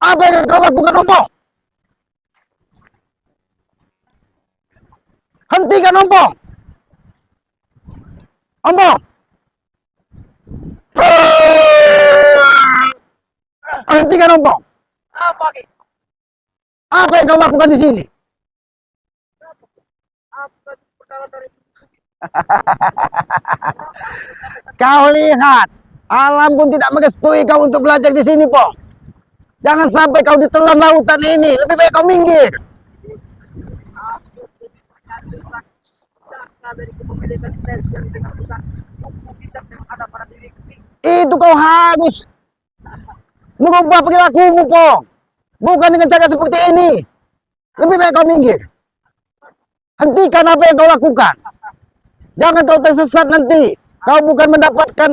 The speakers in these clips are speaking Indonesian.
Apa yang kau lakukan, Ompong? Hentikan, Ompong! Ompong! Hentikan, Ompong! Apa Ki? Apa yang kau lakukan di sini? Apa perkara dari Kau lihat, alam pun tidak merestui kau untuk belajar di sini, Pong. Jangan sampai kau ditelan lautan ini. Lebih baik kau minggir. aku tidak dari kepemilikan stasiun dengan pusat buku kitab yang ada pada diri Ki. Itu kau harus merubah perilakumu, Pong. Bukan dengan cara seperti ini. Lebih baik kau minggir. Hentikan apa yang kau lakukan. Jangan kau tersesat nanti. Kau bukan mendapatkan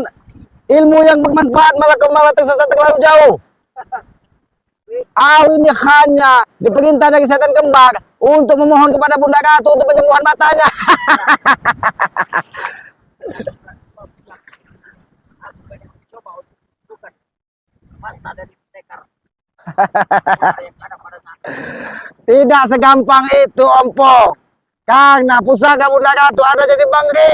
ilmu yang bermanfaat, malah kau malah tersesat terlalu jauh. Aku ini hanya diperintah dari setan kembar untuk memohon kepada Bunda Ratu untuk penyembuhan matanya. Aku banyak mencoba untuk bukan mata dari pendekar yang ada pada saat Tidak segampang itu, Ompong. Karena pusaka Bunda Ratu ada jadi bangri.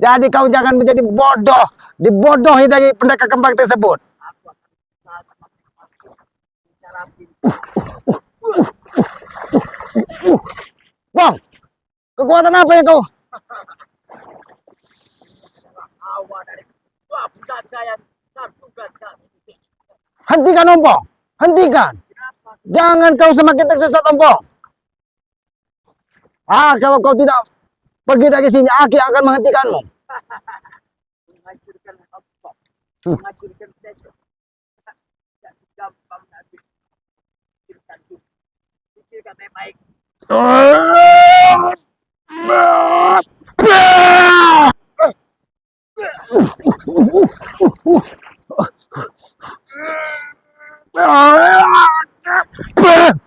Jadi kau jangan menjadi bodoh, dibodohi dari pendekar kembar tersebut. aku akan berusaha semaksimal bicara Bang, kekuatan apa yang kau? awal dari dua budaya yang tertugas kami. Hentikan, Ompong. Hentikan. Kenapa? Jangan kau semakin tersesat, Ompong. Kalau kau tidak pergi dari sini, Aki akan menghentikanmu. Menghancurkan apa? Menghancurkan desa. Jadi gampang nanti. Pikirkan baik-baik.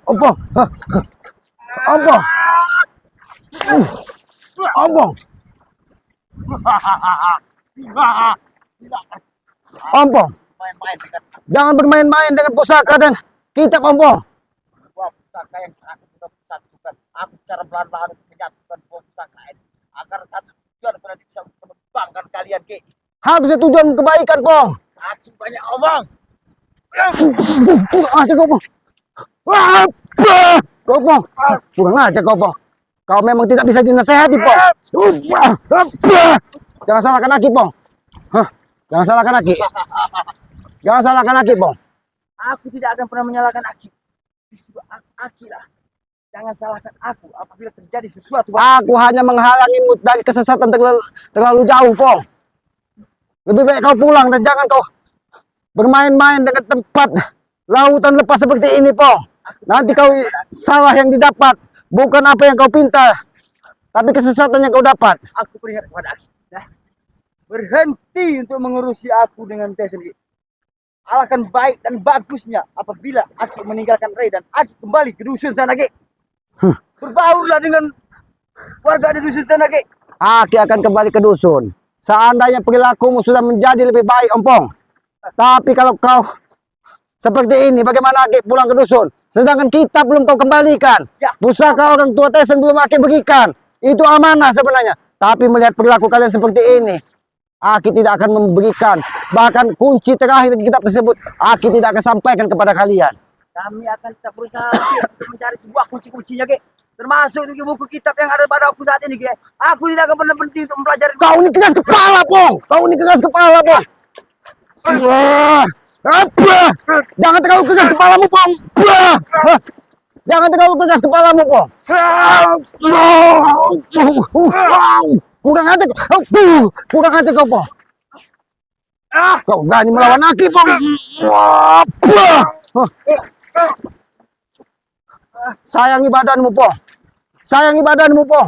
Ompong, Ompong, Ompong, Ompong. Main-main dengan Jangan bermain-main dengan pusaka dan kitab, Ompong. dua pusaka yang aku sudah satukan. Aku secara perlahan-lahan menyatukan dua pusaka ini agar satu tujuan berarti bisa mengembangkan kalian Ki. Harusnya tujuan kebaikan, Pong. Aku banyak omong. Aja kau, Pong. Kau, Pong. Kurang aja kau, Pong. Kau memang tidak bisa dinasehati, Pong. Jangan salahkan Aki, Pong. Jangan salahkan Aki. Jangan salahkan Aki, Pong. Aku tidak akan pernah menyalahkan Aki. Justru Aki lah. Jangan salahkan aku apabila terjadi sesuatu. Aku hanya menghalangimu dari kesesatan terlalu jauh, Pong. Lebih baik kau pulang dan jangan kau bermain-main dengan tempat lautan lepas seperti ini, Pong. Nanti kau salah yang didapat. Bukan apa yang kau pinta, tapi kesesatan yang kau dapat. Aku peringat kepada Aki. Nah, berhenti untuk mengurusi aku dengan dia sendiri. Alahkan baik dan bagusnya apabila Aki meninggalkan Ray dan Aki kembali ke dusun sana, Ki. Berbaurlah dengan warga di dusun sana, Ki. Aki akan kembali ke dusun. Seandainya perilakumu sudah menjadi lebih baik, Ompong. Tapi kalau kau seperti ini, bagaimana Aki pulang ke dusun? Sedangkan kita belum kau kembalikan. Ya. Pusaka orang tua Tesen belum Aki berikan. Itu amanah sebenarnya. Tapi melihat perilaku kalian seperti ini, Aki tidak akan memberikan. Bahkan kunci terakhir di kitab tersebut, Aki tidak akan sampaikan kepada kalian. Kami akan tetap berusaha Ki, untuk mencari sebuah kunci-kuncinya, Ki. Termasuk di buku kitab yang ada pada aku saat ini, Ki. Aku tidak akan pernah berhenti untuk mempelajari. Kau ini keras kepala, Pong. Kau ini keras kepala, Pong. Jangan terlalu keras kepalamu, Pong. Jangan terlalu keras kepalamu, Pong. Kurang aja, kurang aja kau, Pong. Kau berani melawan Aki, Pong. Sayangi badanmu, Pong. Sayangi badanmu, Pong.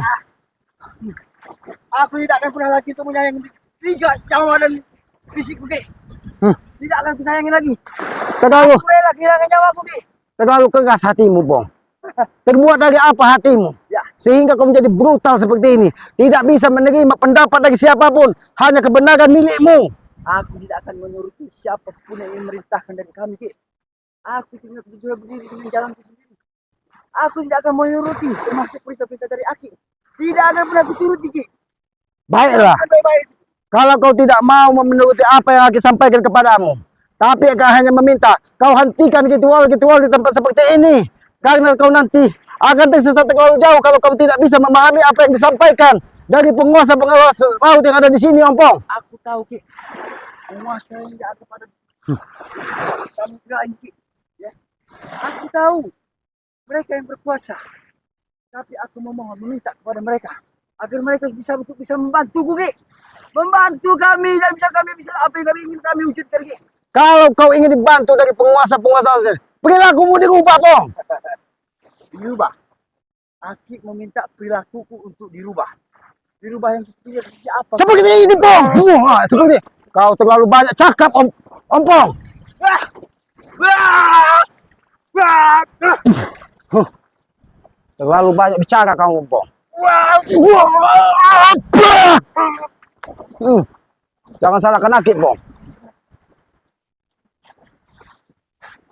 Aku tidak akan pernah lagi untuk menyayangi tiga nyawa dan fisikku, Ki. Tidak akan kusayangi lagi. Terlalu, Aku rela kehilangan nyawaku, Ki. terlalu keras hatimu, Pong. Terbuat dari apa hatimu? Ya. Sehingga kau menjadi brutal seperti ini. Tidak bisa menerima pendapat dari siapapun. Hanya kebenaran milikmu. Aku tidak akan menuruti siapapun yang ingin merintahkan dari kami, Ki. Aku tidak bisa berdiri dengan jalanku sendiri. Aku tidak akan menuruti termasuk perintah-perintah dari Aki. Tidak akan pernah kuturuti, Ki. Baiklah. Baik-baik. Kalau kau tidak mau menuruti apa yang aku sampaikan kepadamu, tapi kau hanya meminta, kau hentikan ritual-ritual di tempat seperti ini. Karena kau nanti akan tersesat terlalu jauh kalau kau tidak bisa memahami apa yang disampaikan dari penguasa-penguasa laut yang ada di sini, Ompong. Aku tahu, Ki. Penguasa yang tidak ada pada kamu tidak Ki. Ya. Aku tahu mereka yang berkuasa. Tapi aku memohon meminta kepada mereka agar mereka bisa membantuku, Ki. Membantu kami dan kami bisa apa yang kami ingin kami wujudkan, Ki. Kalau kau ingin dibantu dari penguasa-penguasa, perilakumu dirubah, Pong. Dirubah. Aki meminta perilakuku untuk dirubah. Dirubah yang seperti apa? Seperti ini, Pong. Seperti kau terlalu banyak cakap, Ompong. Terlalu banyak bicara kamu, Ompong. Jangan salahkan Aki, Pong.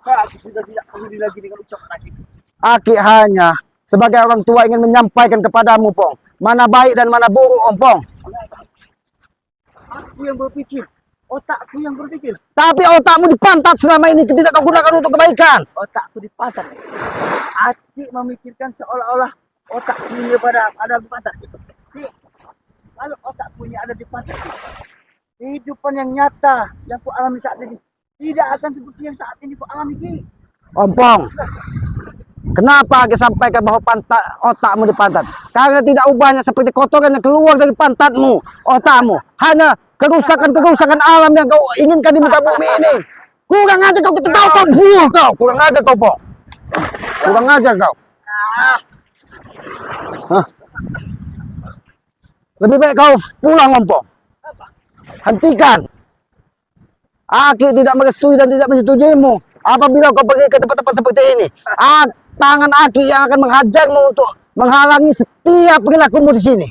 Aku sudah tidak peduli lagi dengan ucapan Aki. Aki hanya sebagai orang tua ingin menyampaikan kepadamu, Pong, mana baik dan mana buruk, Ompong. Aku yang berpikir, otakku yang berpikir. Tapi otakmu dipantat selama ini tidak kau gunakan untuk kebaikan. Otakku dipantat. Aki memikirkan seolah-olah otakku ini ada di pantat. Kalau otakku ini ada di pantat, kehidupan yang nyata yang ku alami saat ini tidak akan seperti yang saat ini ku alami, Ki. Ompong, kenapa Aki sampaikan bahwa otakmu di pantat? Karena tidak ubahnya seperti kotoran yang keluar dari pantatmu, otakmu. Hanya kerusakan-kerusakan alam yang kau inginkan di muka bumi ini. Kurang aja kau, kita tahu kau. Kurang aja kau, Pong. Kurang aja kau. Hah? Lebih baik kau pulang, Ompong. Hentikan. Aki tidak merestui dan tidak menyetujuimu apabila kau pergi ke tempat-tempat seperti ini. Tangan Aki yang akan menghajarmu untuk menghalangi setiap perilakumu di sini.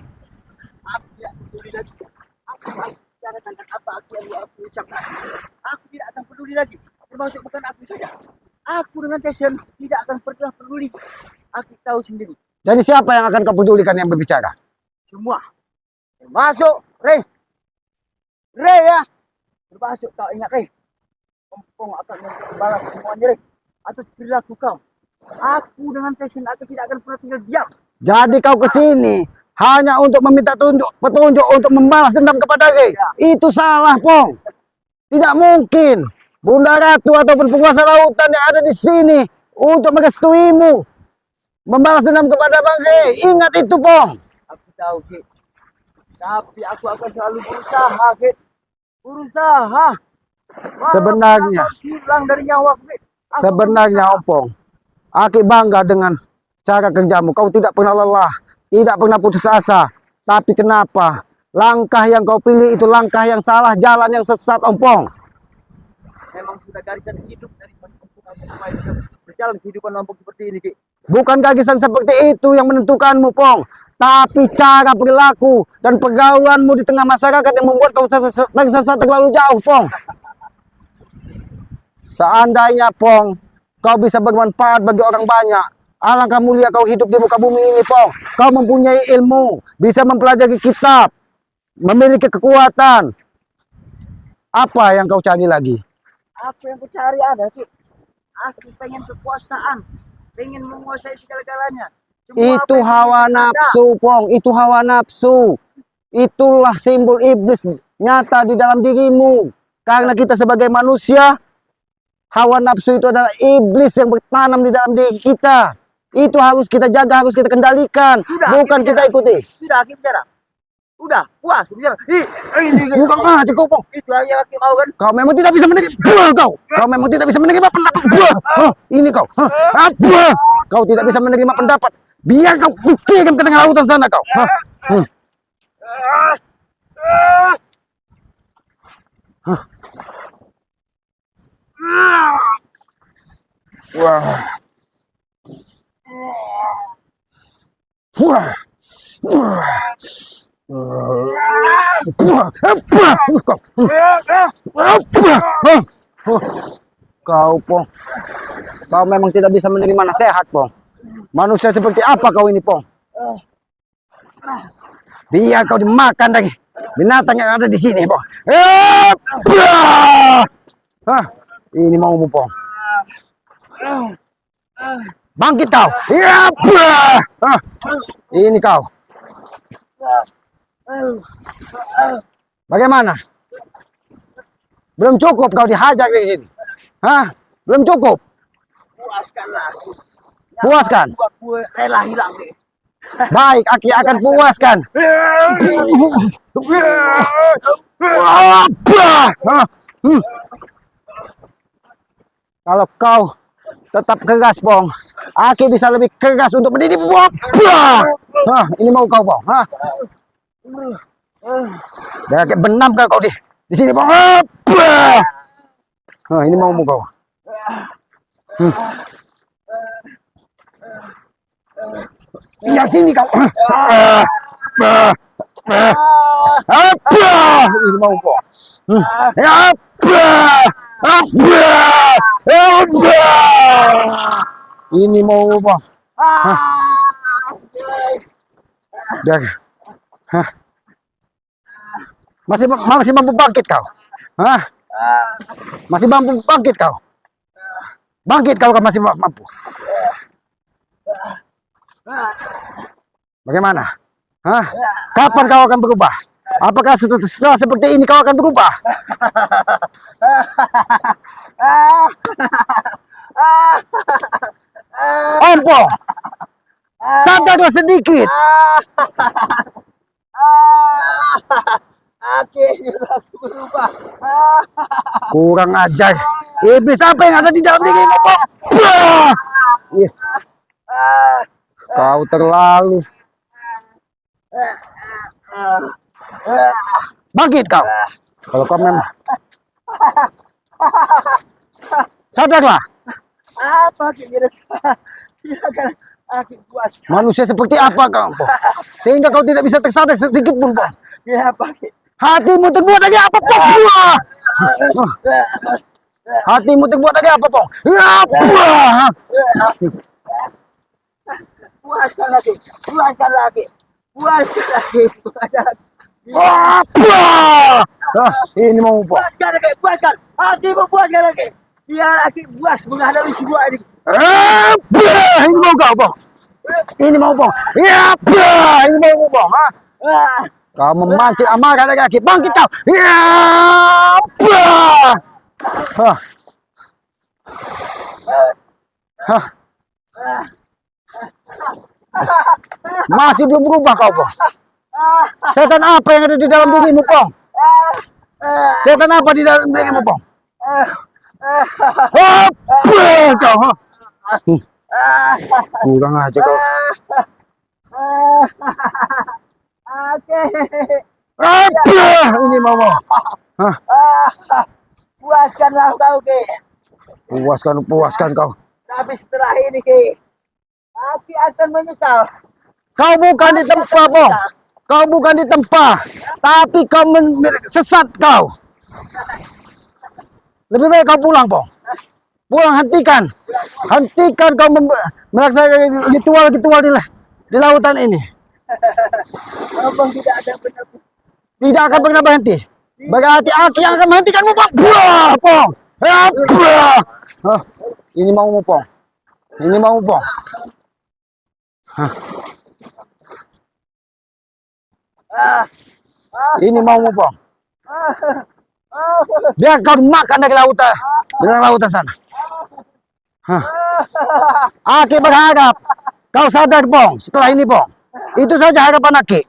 Aku tidak peduli lagi. Aku bicara tentang apa yang aku ucapkan. Aku tidak akan peduli lagi. Termasuk bukan aku saja. Aku dengan Tesen tidak akan pernah peduli. Aku tahu sendiri. Jadi siapa yang akan kau pedulikan yang berbicara? Semua. Termasuk Rey. Rey ya. Termasuk kau ingat Rey. Ompong akan membalas semuanya Rey. Atas perilaku kau. Aku dengan Tesen aku tidak akan pernah tinggal diam. Jadi kau kesini hanya untuk meminta petunjuk untuk membalas dendam kepada Rey. Ya. Itu salah, Pong. Tidak mungkin Bunda Ratu ataupun penguasa lautan yang ada di sini untuk merestuimu membalas dendam kepada Bang Rey. Ingat itu, Pong. Aku tahu, Ki. Tapi aku akan selalu berusaha, Ki. Berusaha. Sebenarnya, dari nyawa, Ki. Sebenarnya, Ompong, Aki bangga dengan cara kerjamu. Kau tidak pernah lelah, tidak pernah putus asa. Tapi kenapa langkah yang kau pilih itu langkah yang salah, jalan yang sesat, Ompong? Memang sudah garisan hidup dari Ompong supaya bisa berjalan kehidupan Ompong seperti ini, Ki. Bukan garisan seperti itu yang menentukanmu, Pong. Tapi cara perilaku dan pergaulanmu di tengah masyarakat yang membuat kau tersesat terlalu jauh, Pong. Seandainya, Pong, kau bisa bermanfaat bagi orang banyak, alangkah mulia kau hidup di muka bumi ini, Pong. Kau mempunyai ilmu, bisa mempelajari kitab, memiliki kekuatan. Apa yang kau cari lagi? Apa yang ku cari ada, Ki. Aku pengen kekuasaan, pengen menguasai segala-galanya. Itu hawa nafsu, Pong. Itu hawa nafsu. Itulah simbol iblis nyata di dalam dirimu. Karena kita sebagai manusia, hawa nafsu itu adalah iblis yang bertanam di dalam diri kita. Itu harus kita jaga, harus kita kendalikan. Sudah, bukan kita ikuti. Sudah, Aki bicara. Udah, puas bicara. Bukan aja kau, Pong. Itu yang Aki mau kan? Kau memang tidak bisa menerima kau memang tidak bisa menerima pendapat ini kau. Apa? Kau tidak bisa menerima pendapat. Biar kau kirim ke tengah lautan sana kau. Wah. Kau, Pong. Kau memang tidak bisa menerima nasihat, Pong. Manusia seperti apa kau ini, Pong? Biar kau dimakan lagi binatang yang ada di sini, Pong. Hah, ini maumu, Pong. Bangkit kau. Hah, ini kau. Bagaimana? Belum cukup kau dihajar di sini. Hah? Belum cukup. Puaskanlah aku. Puaskan. Aku rela hilang nih. Baik, Aki akan puaskan. Kalau kau tetap keras, Pong, Aki bisa lebih keras untuk mendidik. Ini mau kau, Pong. Kayak benam kau di sini, Pong. Ini mau kau. Yang sini kau. Ini mau kau. Ini mau kau. Masih mampu bangkit kau. Hah? Masih mampu bangkit kau. Bangkit kau masih mampu. Bagaimana? Hah? Kapan kau akan berubah? Apakah setelah seperti ini kau akan berubah? Ompong, sadarlah sedikit. Akhirnya aku berubah. Kurang ajar. Iblis apa yang ada di dalam dirimu, Pong? Kau terlalu. Bangkit kau. Kalau kau memang. Sadarlah. Apa kira-kira? Aku puas. Manusia seperti apa kau, Pong? Sehingga kau tidak bisa tersadar sedikit pun, Pong. Ya, Pak. Hatimu terbuat dari apa, Pong? Hatimu terbuat dari apa, Pong? Puaskan lagi. Puaskan lagi. Puaskan lagi. Puaskan lagi. Ini mau, Pong. Puaskan lagi. Puaskan. Hatimu puaskan lagi. Biar lagi puas menghadapi semua ini. Ini mau kau, Pong. Ini mau, Pong. Ini mau, Pong. Kau memancing amarah dari Aki. Bangkit kau. Masih belum berubah kau, Pong. Setan apa yang ada di dalam dirimu, Pong? Setan apa di dalam dirimu, Pong? Kau. Kurang aja kau. Ini mau. Puaskanlah kau, Ki. Puaskan kau. Tapi setelah ini, Ki, Aki akan menyesal. Kau bukan di tempat, Pong. Kau bukan di tempat, tapi kau sesat kau. Lebih baik kau pulang, Pong. Pulang, hentikan kau melaksanakan ritual di lautan ini. Abang tidak ada benar. Tidak akan pernah berhenti. Berarti Aki yang akan menghentikanmu, Pong. Pong. Ini mau, Pong. Ini mau, Pong. Ini mau, Pong. Biar kau makan dari lautan sana. Aki berharap kau sadar, Pong. Setelah ini, Pong. Itu saja harapan Aki.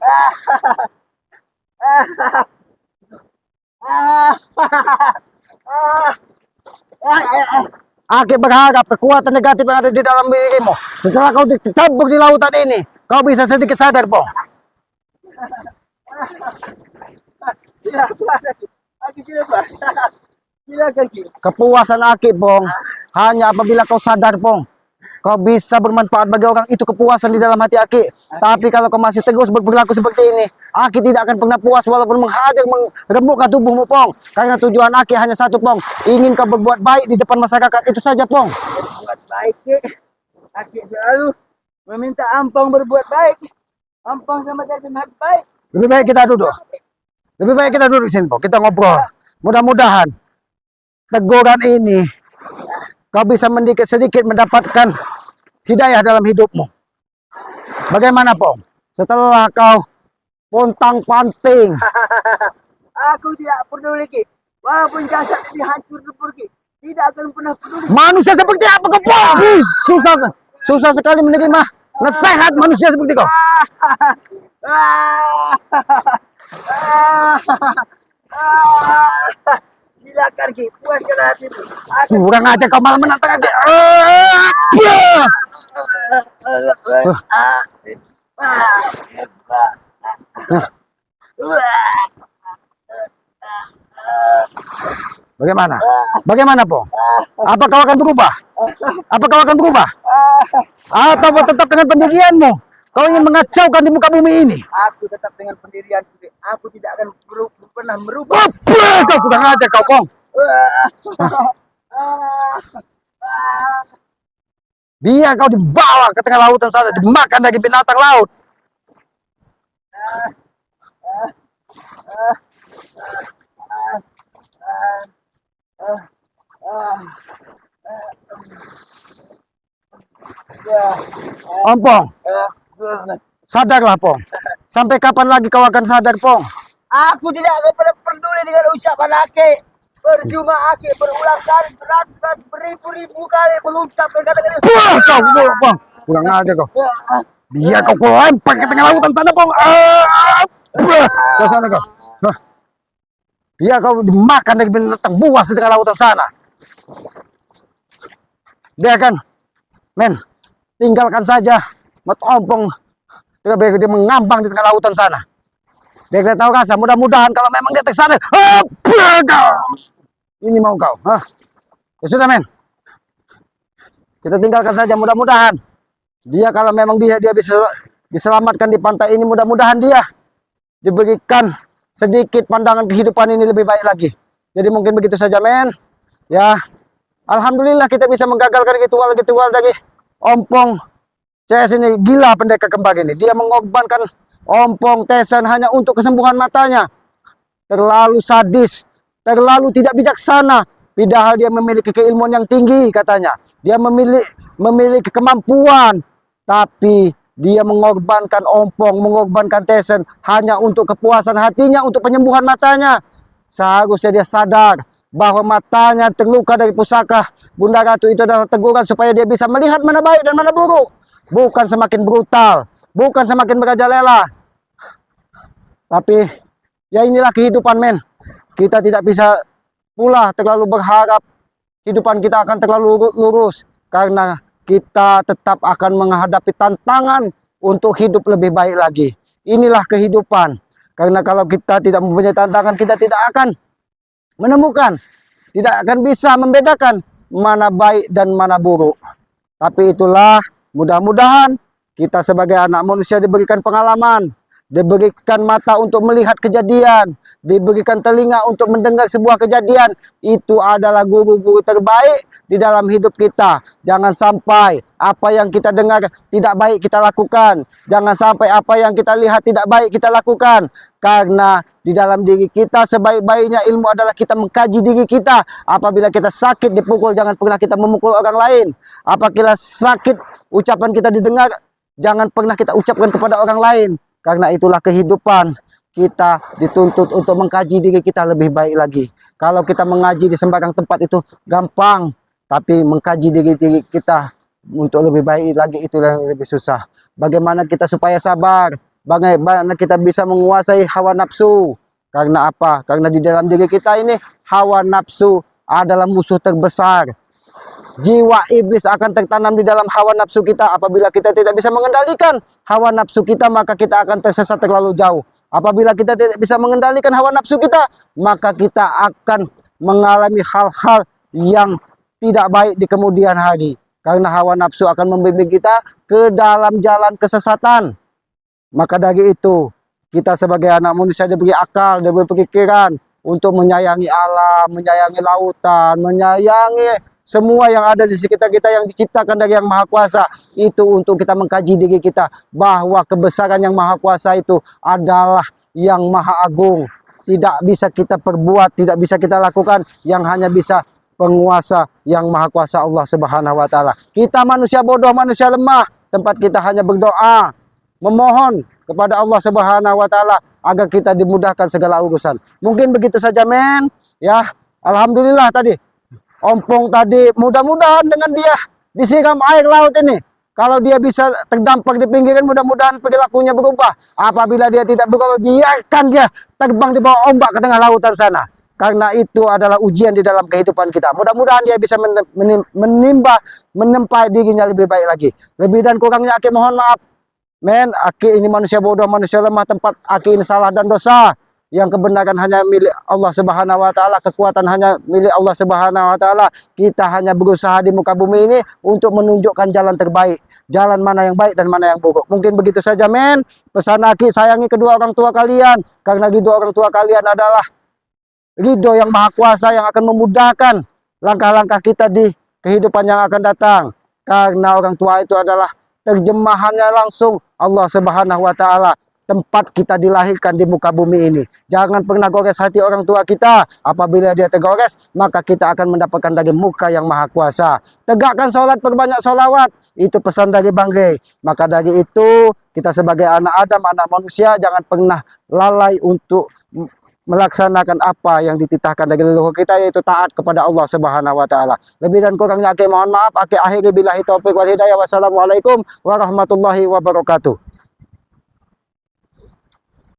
Aki berharap kekuatan negatif yang ada di dalam dirimu. Setelah kau dicampur di lautan ini, kau bisa sedikit sadar, Pong. Aki sudah puas. Silakan, Ki. Kepuasan Aki, Pong, hanya apabila kau sadar, Pong. Kau bisa bermanfaat bagi orang, itu kepuasan di dalam hati Aki. Tapi kalau kau masih terus berlaku seperti ini, Aki tidak akan pernah puas walaupun menghajar, meremukkan tubuhmu, Pong. Karena tujuan Aki hanya satu, Pong. Ingin kau berbuat baik di depan masyarakat, itu saja, Pong. baik Ki. Aki selalu meminta Ampong berbuat baik. Ampong sama Tyson harus baik. Lebih baik kita duduk. Lebih baik kita duduk di sini, Pong. Kita ngobrol. Mudah-mudahan teguran ini kau bisa sedikit mendapatkan hidayah dalam hidupmu. Bagaimana, Pong? Setelah kau pontang-panting, Aku tidak peduli Ki. Walaupun jasad ini hancur lebur Ki, tidak akan pernah peduli. manusia seperti apa kau, Pong? Susah, susah sekali menerima nasihat manusia seperti kau. Silakan Ki, puaskan hatimu. Aku Kurang aja kau malah menantang aja. Bagaimana? Bagaimana, Pong? Apa kau akan berubah? Apa kau akan berubah? Atau tetap dengan pendirianmu? Kau ingin mengacaukan di muka bumi ini? Aku tetap dengan pendirian. Aku tidak akan pernah merubah. Apa? Kau kurang aja kau, Pong. Biar kau dibawa ke tengah lautan sana, dimakan dari binatang laut. Pong, sadarlah, Pong. Sampai kapan lagi kau akan sadar, Pong? Aku tidak akan pernah peduli dengan ucapan Ake. Percuma Ake berulang kali, beratus-ratus, beribu-ribu kali mengucapkan kata-kata. Kau, Pong. Kurang aja kau. Biar kau lempar ke tengah lautan sana, Pong. Ke sana kau. Biar kau dimakan dari binatang buas di tengah lautan sana. Biarkan, men. Tinggalkan saja Mat Ompong. Dia mengambang di tengah lautan sana. Dia tidak tahu rasa. Mudah-mudahan kalau memang dia tersana. Ini mau kau. Ya sudah, men. Kita tinggalkan saja. Mudah-mudahan dia kalau memang dia bisa diselamatkan di pantai ini. Mudah-mudahan dia diberikan sedikit pandangan kehidupan ini lebih baik lagi. Jadi mungkin begitu saja, men. Ya, alhamdulillah kita bisa menggagalkan ritual-ritual dari Ompong CS ini. Gila pendekar kembar ini. Dia mengorbankan Ompong Tyson hanya untuk kesembuhan matanya. Terlalu sadis, terlalu tidak bijaksana. Padahal dia memiliki keilmuan yang tinggi katanya. Dia memiliki kemampuan. Tapi dia mengorbankan Ompong, mengorbankan Tyson hanya untuk kepuasan hatinya, untuk penyembuhan matanya. Seharusnya dia sadar bahwa matanya terluka dari pusaka Bunda Ratu itu adalah teguran supaya dia bisa melihat mana baik dan mana buruk. Bukan semakin brutal, bukan semakin merajalela. Tapi ya inilah kehidupan, men. Kita tidak bisa pula terlalu berharap kehidupan kita akan terlalu lurus. Karena kita tetap akan menghadapi tantangan untuk hidup lebih baik lagi. Inilah kehidupan. Karena kalau kita tidak mempunyai tantangan, kita tidak akan menemukan, tidak akan bisa membedakan mana baik dan mana buruk. Tapi itulah, mudah-mudahan kita sebagai anak manusia diberikan pengalaman, diberikan mata untuk melihat kejadian, diberikan telinga untuk mendengar sebuah kejadian. Itu adalah guru-guru terbaik di dalam hidup kita. Jangan sampai apa yang kita dengar tidak baik kita lakukan. Jangan sampai apa yang kita lihat tidak baik kita lakukan. Karena di dalam diri kita sebaik-baiknya ilmu adalah kita mengkaji diri kita. Apabila kita sakit dipukul, jangan pernah kita memukul orang lain. Apabila sakit ucapan kita didengar, jangan pernah kita ucapkan kepada orang lain. Karena itulah kehidupan. Kita dituntut untuk mengkaji diri kita lebih baik lagi. Kalau kita mengaji di sembarang tempat itu gampang. Tapi mengkaji diri kita untuk lebih baik lagi itu yang lebih susah. Bagaimana kita supaya sabar? Bagaimana kita bisa menguasai hawa nafsu? Karena apa? Karena di dalam diri kita ini hawa nafsu adalah musuh terbesar. Jiwa iblis akan tertanam di dalam hawa nafsu kita. Apabila kita tidak bisa mengendalikan hawa nafsu kita, maka kita akan tersesat terlalu jauh. Apabila kita tidak bisa mengendalikan hawa nafsu kita, maka kita akan mengalami hal-hal yang tidak baik di kemudian hari. Karena hawa nafsu akan membimbing kita ke dalam jalan kesesatan. Maka dari itu, kita sebagai anak manusia diberi akal, diberi pikiran untuk menyayangi alam, menyayangi lautan, menyayangi semua yang ada di sekitar kita yang diciptakan dari Yang Maha Kuasa, itu untuk kita mengkaji diri kita bahwa kebesaran Yang Maha Kuasa itu adalah yang Maha Agung. Tidak bisa kita perbuat, tidak bisa kita lakukan, yang hanya bisa penguasa Yang Maha Kuasa Allah Subhanahu wa taala. Kita manusia bodoh, manusia lemah, tempat kita hanya berdoa, memohon kepada Allah Subhanahu wa taala agar kita dimudahkan segala urusan. Mungkin begitu saja, men. Ya, alhamdulillah tadi ompong tadi, mudah-mudahan dengan dia disiram air laut ini, kalau dia bisa terdampak di pinggiran, mudah-mudahan perilakunya berubah. Apabila dia tidak berubah, biarkan dia terbang di bawah ombak ke tengah lautan sana. Karena itu adalah ujian di dalam kehidupan kita. Mudah-mudahan dia bisa menempa dirinya lebih baik lagi. Lebih dan kurangnya Aki mohon maaf. Men, Aki ini manusia bodoh, manusia lemah, tempat Aki ini salah dan dosa. Yang kebenaran hanya milik Allah Subhanahu wa taala, kekuatan hanya milik Allah Subhanahu wa taala. Kita hanya berusaha di muka bumi ini untuk menunjukkan jalan terbaik, jalan mana yang baik dan mana yang buruk. Mungkin begitu saja, men. Pesan Aki, sayangi kedua orang tua kalian, karena kedua orang tua kalian adalah ridho Yang Maha Kuasa yang akan memudahkan langkah-langkah kita di kehidupan yang akan datang. Karena orang tua itu adalah terjemahannya langsung Allah Subhanahu wa taala, tempat kita dilahirkan di muka bumi ini. Jangan pernah gores hati orang tua kita. Apabila dia tergores, maka kita akan mendapatkan dari muka Yang Maha Kuasa. Tegakkan sholat, perbanyak sholawat. Itu pesan dari Bang Rey. Maka dari itu, kita sebagai anak Adam, anak manusia, jangan pernah lalai untuk melaksanakan apa yang dititahkan dari leluhur kita, yaitu taat kepada Allah Subhanahu wa taala. Lebih dan kurangnya Aki mohon maaf. Aki akhiri billahi taufik wal hidayah. Wassalamualaikum warahmatullahi wabarakatuh.